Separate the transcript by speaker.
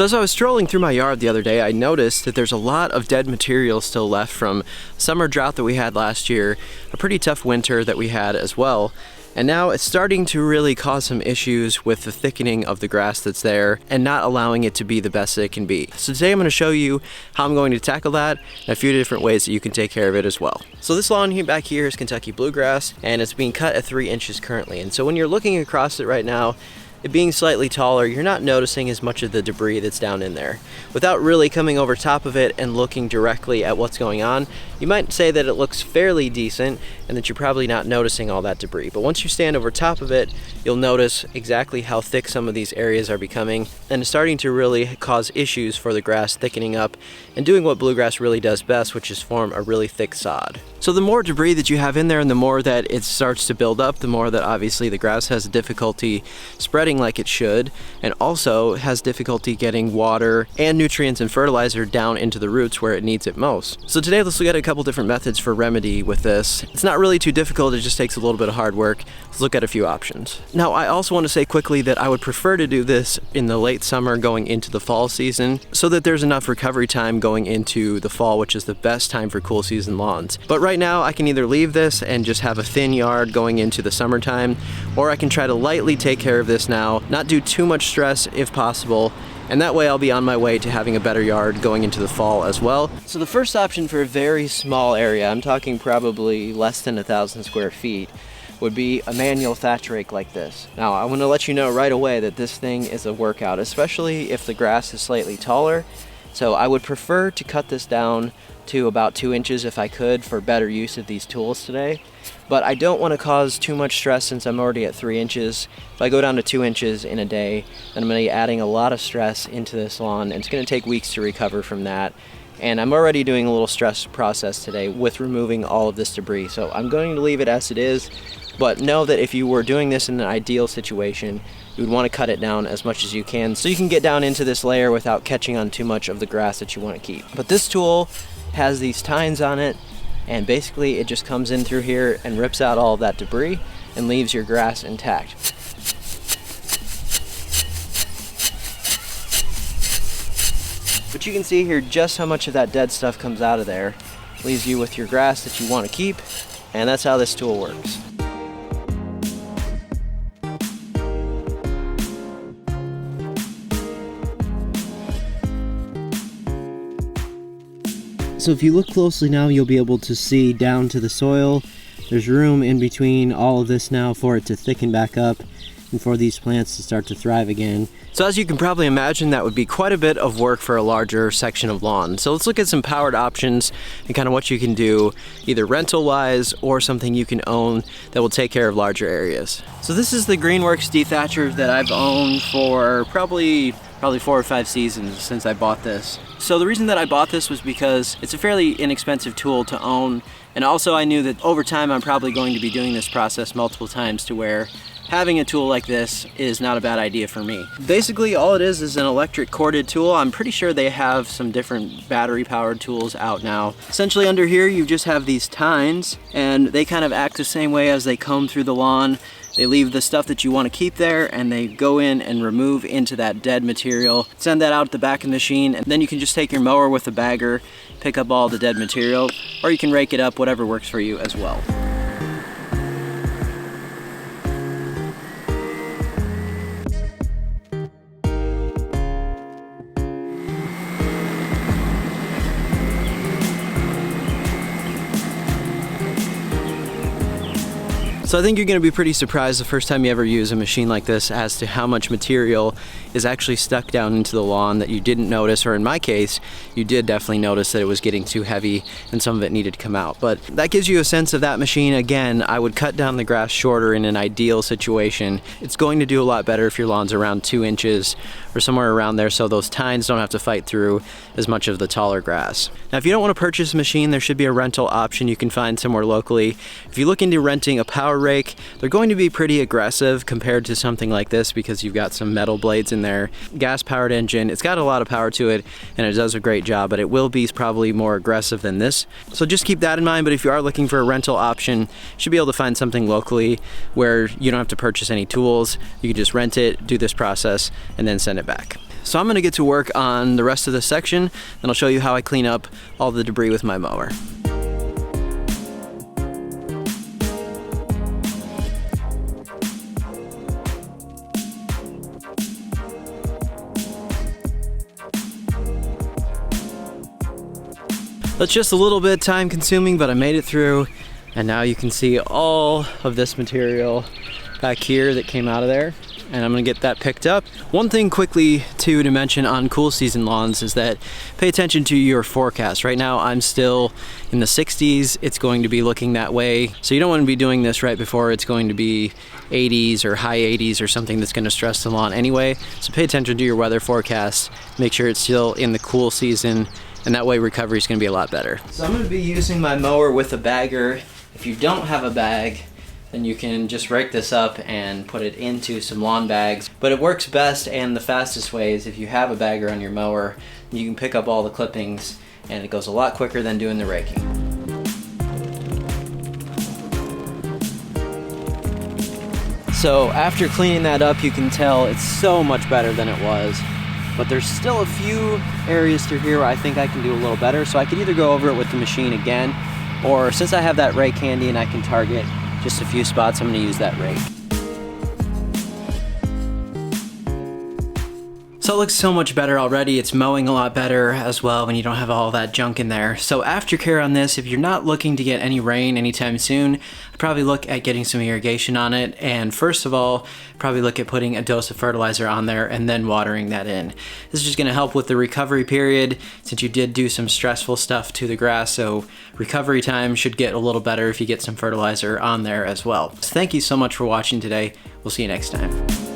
Speaker 1: So as I was strolling through my yard the other day, I noticed that there's a lot of dead material still left from summer drought that we had last year, a pretty tough winter that we had as well. And now it's starting to really cause some issues with the thickening of the grass that's there and not allowing it to be the best that it can be. So today I'm going to show you how I'm going to tackle that and a few different ways that you can take care of it as well. So this lawn back here is Kentucky bluegrass, and it's being cut at 3 inches currently. And so when you're looking across it right now, it being slightly taller, you're not noticing as much of the debris that's down in there. Without really coming over top of it and looking directly at what's going on, you might say that it looks fairly decent and that you're probably not noticing all that debris. But once you stand over top of it, you'll notice exactly how thick some of these areas are becoming, and it's starting to really cause issues for the grass thickening up and doing what bluegrass really does best, which is form a really thick sod. So the more debris that you have in there and the more that it starts to build up, the more that obviously the grass has difficulty spreading like it should, and also has difficulty getting water and nutrients and fertilizer down into the roots where it needs it most. So today let's look at a couple different methods for remedy with this. It's not really too difficult, it just takes a little bit of hard work. Let's look at a few options. Now I also want to say quickly that I would prefer to do this in the late summer going into the fall season so that there's enough recovery time going into the fall, which is the best time for cool season lawns. But right now I can either leave this and just have a thin yard going into the summertime, or I can try to lightly take care of this now, not do too much stress if possible, and that way I'll be on my way to having a better yard going into the fall as well. So the first option for a very small area, I'm talking probably less than 1,000 square feet, would be a manual thatch rake like this. Now I want to let you know right away that this thing is a workout, especially if the grass is slightly taller. So I would prefer to cut this down to about 2 inches if I could for better use of these tools today. But I don't want to cause too much stress since I'm already at 3 inches. If I go down to 2 inches in a day, then I'm going to be adding a lot of stress into this lawn, and it's going to take weeks to recover from that. And I'm already doing a little stress process today with removing all of this debris. So I'm going to leave it as it is, but know that if you were doing this in an ideal situation, you would want to cut it down as much as you can so you can get down into this layer without catching on too much of the grass that you want to keep. But this tool has these tines on it, and basically it just comes in through here and rips out all of that debris and leaves your grass intact. But you can see here just how much of that dead stuff comes out of there, leaves you with your grass that you want to keep, and that's how this tool works. So if you look closely now, you'll be able to see down to the soil. There's room in between all of this now for it to thicken back up and for these plants to start to thrive again. So as you can probably imagine, that would be quite a bit of work for a larger section of lawn. So let's look at some powered options and kind of what you can do either rental wise or something you can own that will take care of larger areas. So this is the Greenworks dethatcher that I've owned for probably 4 or 5 seasons since I bought this. So the reason that I bought this was because it's a fairly inexpensive tool to own, and also I knew that over time I'm probably going to be doing this process multiple times to where having a tool like this is not a bad idea for me. Basically all it is an electric corded tool. I'm pretty sure they have some different battery powered tools out now. Essentially under here you just have these tines, and they kind of act the same way as they comb through the lawn. They leave the stuff that you want to keep there, and they go in and remove into that dead material, send that out at the back of the machine, and then you can just take your mower with a bagger, pick up all the dead material, or you can rake it up, whatever works for you as well. So I think you're going to be pretty surprised the first time you ever use a machine like this as to how much material is actually stuck down into the lawn that you didn't notice, or in my case, you did definitely notice that it was getting too heavy and some of it needed to come out. But that gives you a sense of that machine. Again, I would cut down the grass shorter in an ideal situation. It's going to do a lot better if your lawn's around 2 inches or somewhere around there, so those tines don't have to fight through as much of the taller grass. Now, if you don't want to purchase a machine, there should be a rental option you can find somewhere locally. If you look into renting a power rake, they're going to be pretty aggressive compared to something like this because you've got some metal blades in there. Gas powered engine, it's got a lot of power to it and it does a great job, but it will be probably more aggressive than this. So just keep that in mind, but if you are looking for a rental option, you should be able to find something locally where you don't have to purchase any tools. You can just rent it, do this process, and then send it back. So I'm gonna get to work on the rest of this section, and I'll show you how I clean up all the debris with my mower. That's just a little bit time consuming, but I made it through, and now you can see all of this material back here that came out of there, and I'm gonna get that picked up. One thing quickly too to mention on cool season lawns is that pay attention to your forecast. Right now I'm still in the 60s. It's going to be looking that way, so you don't want to be doing this right before it's going to be 80s or high 80s or something that's going to stress the lawn anyway. So pay attention to your weather forecast, make sure it's still in the cool season, and that way recovery is going to be a lot better. So I'm going to be using my mower with a bagger. If you don't have a bag, then you can just rake this up and put it into some lawn bags. But it works best and the fastest way is if you have a bagger on your mower, you can pick up all the clippings, and it goes a lot quicker than doing the raking. So after cleaning that up, you can tell it's so much better than it was. But there's still a few areas through here where I think I can do a little better. So I could either go over it with the machine again, or since I have that rake handy and I can target just a few spots, I'm gonna use that rake. So it looks so much better already. It's mowing a lot better as well when you don't have all that junk in there. So aftercare on this, if you're not looking to get any rain anytime soon, I'd probably look at getting some irrigation on it. And first of all, probably look at putting a dose of fertilizer on there and then watering that in. This is just gonna help with the recovery period since you did do some stressful stuff to the grass. So recovery time should get a little better if you get some fertilizer on there as well. So thank you so much for watching today. We'll see you next time.